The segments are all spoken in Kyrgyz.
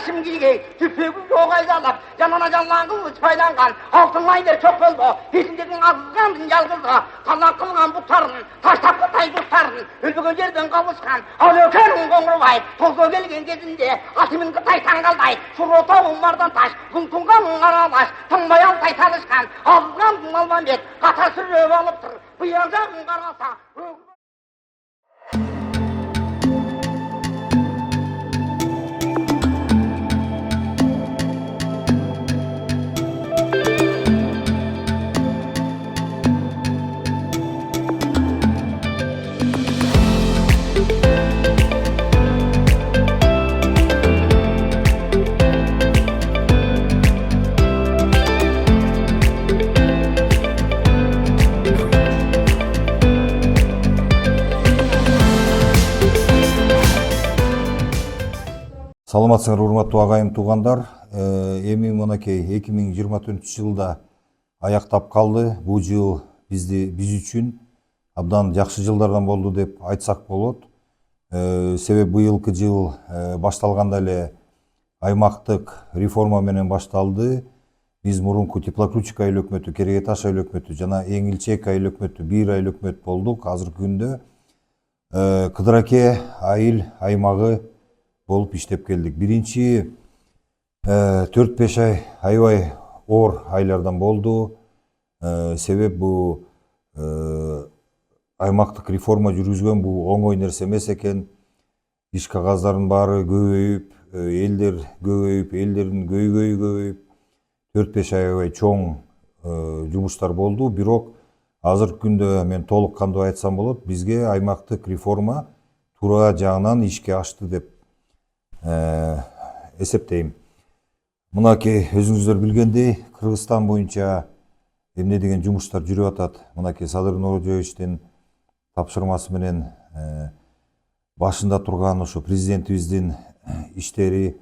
Şimdilik tüpüğü yok aydalar, canına canlanğın paylanğan, altın aydır çok oldu, hizindeki azızgandın yalgızda, kallan kılgan butarın, taş tapkı tay kurtarın, ülbüğün yerden kavuşkan, avlökerin kongruvay, tozu gelgen gezinde, atımın kıtay tangalday, şurrotavun vardan taş, kuntunganın aralaş, tınbayan tay tanışkan, azızgandın almamet, katar sürüp alıptır, bıyağın karasa, Саламатсыңар урматтуу агайым туугандар. Эми мынакей 2024 жылда аяктап калды. Бул жыл биз үчүн абдан жакшы жылдардан болду деп айтсак болот. Себеби быйылкы жыл башталганда эле аймактык реформа менен башталды. Биз мурунку Теплоключик айыл өкмөтү, Кереге Таш айыл өкмөтү жана Эңилчек айыл өкмөтү, бир айыл өкмөт болдук. Азыркы күндө Кыдыраке айыл аймагы болуп иштеп келдик. Биринчи 4-5 ай аябай оор айлардан болду. Себеп бул аймактык реформа жүргүзгөн бул оңой нерсе эмес экен. Иш кагаздардын баары көбөйүп, элдер көбөйүп, элдердин көйгөйү көбөйүп, 4-5 ай аябай чоң жумуштар болду. Бирок азыркы күндө мен толук кандуу айтсам болот, бизге аймактык реформа туура жагынан ишке ашты деп эсептейм. Мынакей өзүңүздөр билгендей, Кыргызстан боюнча эмне деген жумуштар жүрүп атат. Мынакей Садыр Нуржоевичтин тапшырмасы менен башында турган ушу президентибиздин иштери,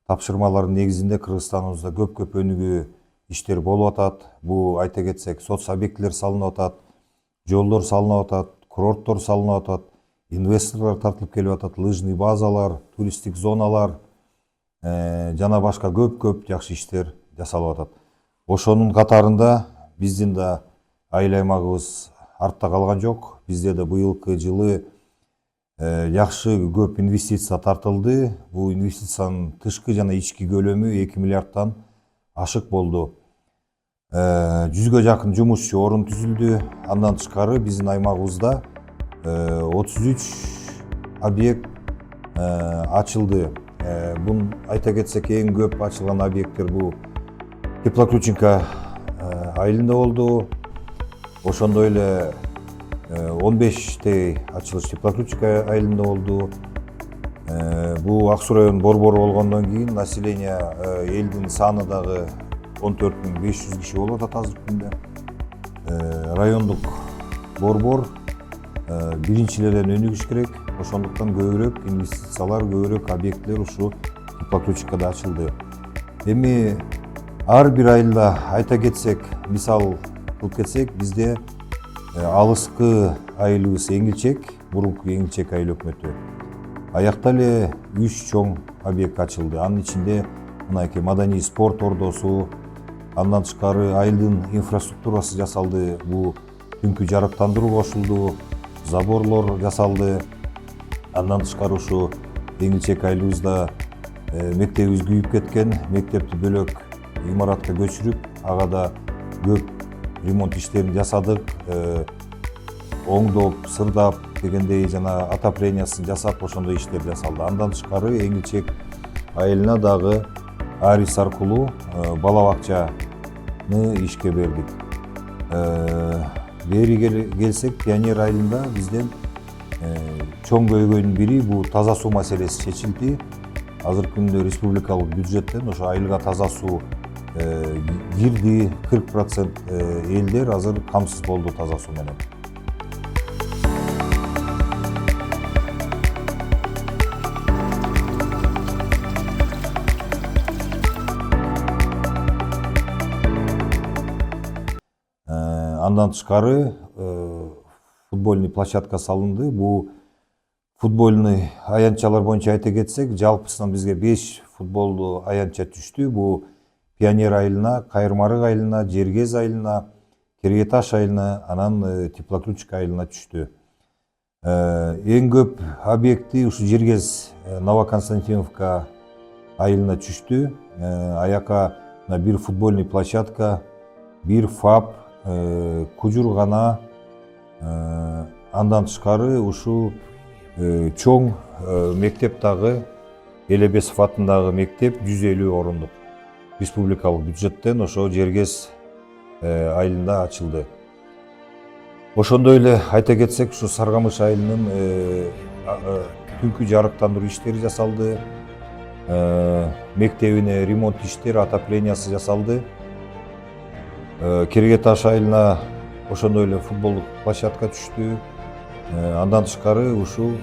тапшырмалардын негизинде Кыргызстаныбызда көп өнүгүү иштер болуп атат. Бул айта кетсек, соц объектилер салынып атат, жолдор салынып атат, курорттор салынып атат, инвесторлор тартылып келип атат, лыжный базалар, туристтик зоналар жана башка көп жакшы иштер жасалып атат. Ошонун катарында биздин да айыл аймагыбыз артта калган жок. Бизде да быйылкы жылы жакшы көп инвестиция тартылды. Бул инвестициянын тышкы жана ички көлөмү 2 миллиардтан ашык болду. 100га жакын жумушчу орун түзүлдү. Андан тышкары биздин аймагыбызда 33 объект ачылды. Бун айта кетсек, эң көп ачылган объекттер бул Теплоключинка айылында болду. Ошондой эле 15 ачылыш Теплоключинка айылында болду. Бул Ак Суу району борбору болгондон кийин население элдин саны дагы 14.500 киши болуп атат азыркы күндө. Райондук борбор биринчилерден өнүгүш керек. Ошондуктан көбүрөөк инвестициялар, көбүрөөк объектилер ушу Теплоключинкада ачылды. Эми ар бир айылда айта кетсек, мисал кылып кетсек, бизде алыскы айылыбыз Эңилчек, мурунку Эңилчек айыл өкмөтү. Аякта эле 3 чоң объект ачылды. Анын ичинде мынакей маданий спорт ордосу, андан тышкары айылдын инфраструктурасы жасалды. Бул түнкү жарыктандыруу кошулду, заборлор жасалды. Андан тышкары ушу Эңилчек айылыбызда мектебибиз күйүп кеткен, мектепти бөлөк имаратка көчүрүп, ага да көп ремонт иштерин жасадык. Оңдоп, сырдап дегендей жана отоплениясын жасап, ошондой иштер жасалды. Андан тышкары Эңилчек айылына дагы Арис аркылуу бала бакчаны ишке бердик. бери келсек, Пионер айылында бизден чоң көйгөйдүн бири бул таза суу маселеси чечилди. Азыркы күндө республикалык бюджеттен ошо айылга таза суу кирди. 40% элдер азыр камсыз болду таза суу менен. Андан тышкары футбольный площадка салынды. Бул футбольный аянтчалар боюнча айта кетсек, жалпысынан бизге 5 футболдуу аянтча түштү. Бул Пионер айылына, Кайырмарык айылына, Жергез айылына, Кергеташ айылына, анан Теплоключка айылына түштү. Эң көп объекти ушу Жергез Новоконстантиновка айылына түштү. Аяка бир футбольный площадка, бир ФАП, кужургана, андан тышкары ушу чоң мектеп дагы, Элебесов атындагы мектеп 150 орундук республикалык бюджеттен ошо Жергез айылында ачылды. Ошондой эле айта кетсек, ушу Саргамыш айылынын түнкү жарыктандыруу иштери жасалды. Мектебине ремонт иштери, отоплениясы жасалды. Кергеташ айылына ошондой эле футболдук площадка түштү. Андан тышкары ушу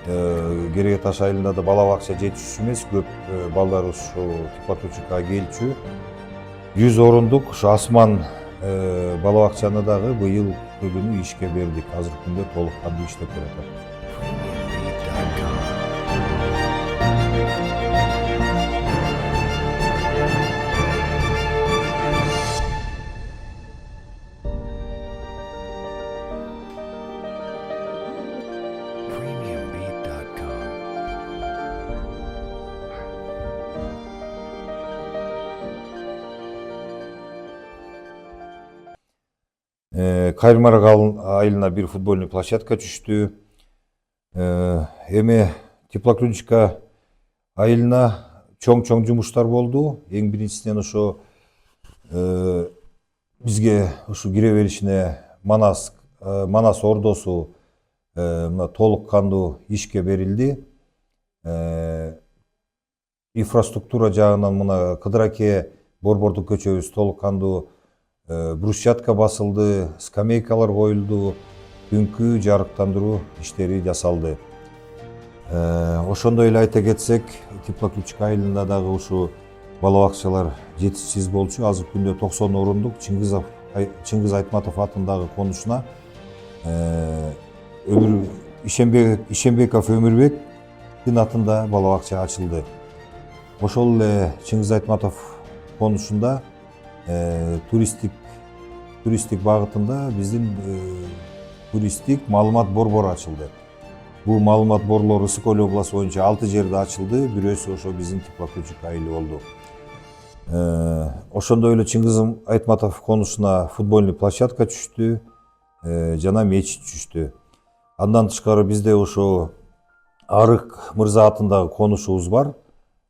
Кергеташ айылында да бала бакча жетишсиз эмес, көп балдар ушу Теплоключкага келчү. 100 орундук ушу Асман бала бакчаны дагы быйыл күнү ишке бердик. Азыркы күндө толук кандуу иштеп жатат. Кайырмарык айылына бир футбольный площадка түштү. Эми Теплоключка айылына чоң жумуштар болду. Эң биринчисинен ошо бизге ушу кире беришине Манас ордосу толук кандуу ишке берилди. Инфраструктура жагынан мына Кыдыраке борбордук көчөбүз толук кандуу брусчатка басылды, скамейкалар коюлду, түнкү жарыктандыруу иштери жасалды. Ошондой эле айта кетсек, Теплоключка айылында дагы ушу бала бакчалар жетишсиз болчу. Азыркы күндө 90 орундук Чыңгыз Айтматов атындагы конушуна Ишембеков Өмүрбектин атында бала бакча ачылды. Ошол эле Чыңгыз Айтматов конушунда туристтик багытында биздин туристтик маалымат борбору ачылды. Бул маалымат борлору Ысык Көл областы боюнча 6 жерде ачылды, бирөөсү ошо биздин Теплоключка айылы болду. Ошондой эле Чыңгыз Айтматов конушуна футбольный площадка түштү, жана мечит түштү. Андан тышкары бизде ошо Арык мырза атындагы конушубуз бар.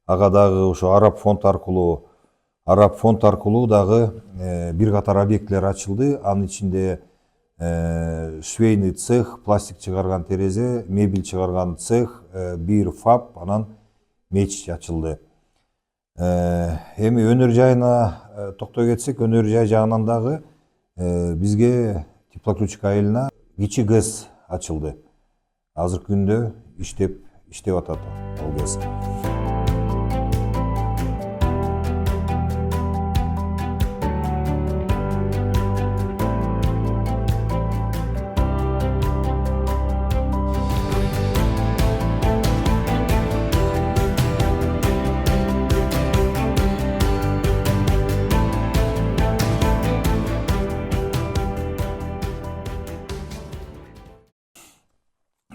Ага дагы ошо Араб фонд аркылуу дагы бир катар объектилер ачылды. Анын ичинде швейный цех, пластик чыгарган терезе, мебель чыгарган цех, бир ФАП, анан мечит ачылды. Эми өнөр жайына токтой кетсек, өнөр жай жагынан дагы бизге Теплоключка айылына кичи ГЭС ачылды. Азыркы күндө иштеп атат ал ГЭС.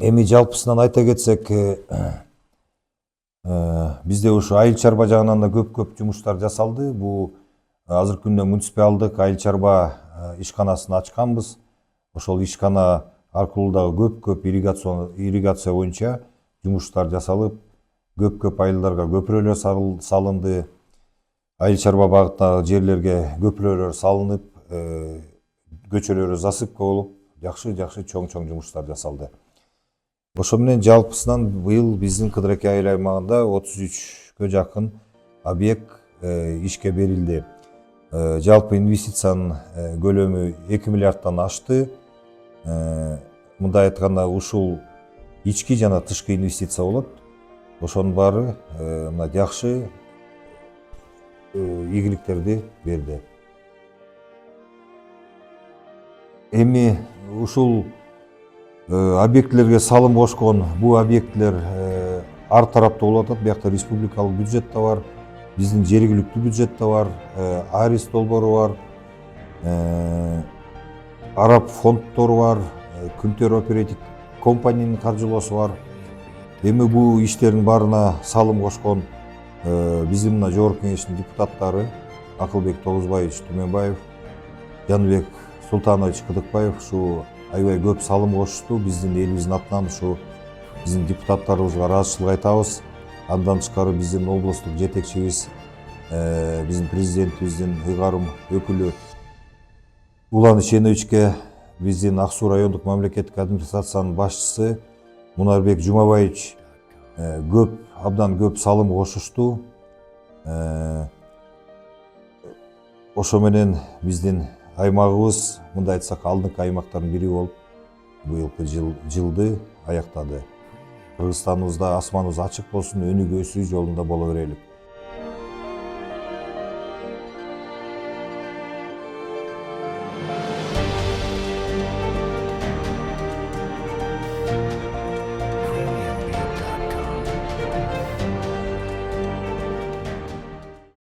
Эми жалпысынан айта кетсек, бизде ушу айыл чарба жагынан да көп жумуштар жасалды. Бул азыркы күндө муниципалдык айыл чарба ишканасын ачканбыз. Ошол ишкана аркылуу дагы көп ирригация боюнча жумуштар жасалып, көп айылдарга көпүрөлөр салынды. Айыл чарба багытындагы жерлерге көпүрөлөр салынып, көчөлөрү засыпка болуп, жакшы чоң жумуштар жасалды. Ошо менен жалпысынан быйыл биздин Кыдыракей айыл аймагында 33кө жакын объект ишке берилди. Жалпы инвестициянын көлөмү 2 миллиардтан ашты. Мындай айтканда ушул ички жана тышкы инвестиция болот. Ошонун баары мына жакшы ийгиликтерди берди. Эми ушул объектилерге салым кошкон бул объектилер ар тараптуу болуп атат. Биякта республикалык бюджет да бар, биздин жергиликтүү бюджет да бар, арис долбоору бар, араб фонддору бар, Күнтөр оператив компаниянын каржылоосу бар. Эми бул иштердин баарына салым кошкон биздин мына жогорку кеңештин депутаттары Акылбек Тогузбаевич Түмөнбаев, Жаныбек Султанович Кыдыкбаев ушу аябай көп салым кошушту. Биздин элибиздин атынан ушу биздин депутаттарыбызга ыраазычылык айтабыз. Андан тышкары биздин облустук жетекчибиз, биздин президентибиздин ыйгарым өкүлү Улан Ишеновичке, биздин Ак Суу райондук мамлекеттик администрациянын башчысы Мунарбек Жумабаевич абдан көп салым кошушту. Ошо менен биздин аймагыбыз, мындай айтсак, алдыңкы аймактардын бири болуп быйылкы жылды аяктады. Кыргызстаныбызда асманыбыз ачык болсун, өнүгүүсү жолунда боло берелик.